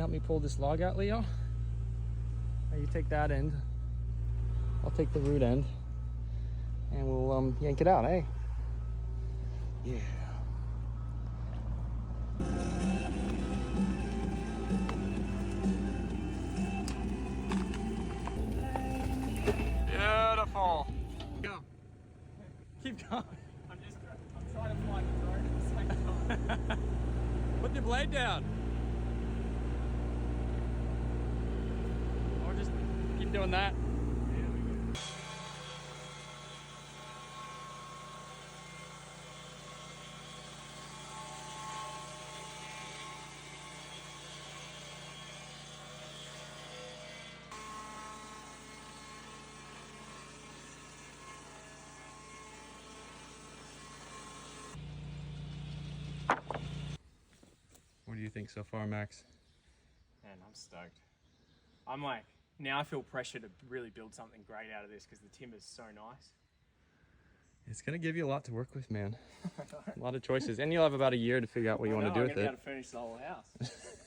help me pull this log out, Leo? Now you take that end. I'll take the root end. And we'll yank it out, eh? Yeah. Beautiful. Go. Keep going. I'm trying to fly the drone at the same time. Put the blade down. Or just keep doing that. What do you think so far, Max? Man, I'm stoked. I'm like, now I feel pressure to really build something great out of this because the timber's so nice. It's gonna give you a lot to work with, man. A lot of choices, and you'll have about a year to figure out what you want to do with it. I'm gonna be able to furnish the whole house.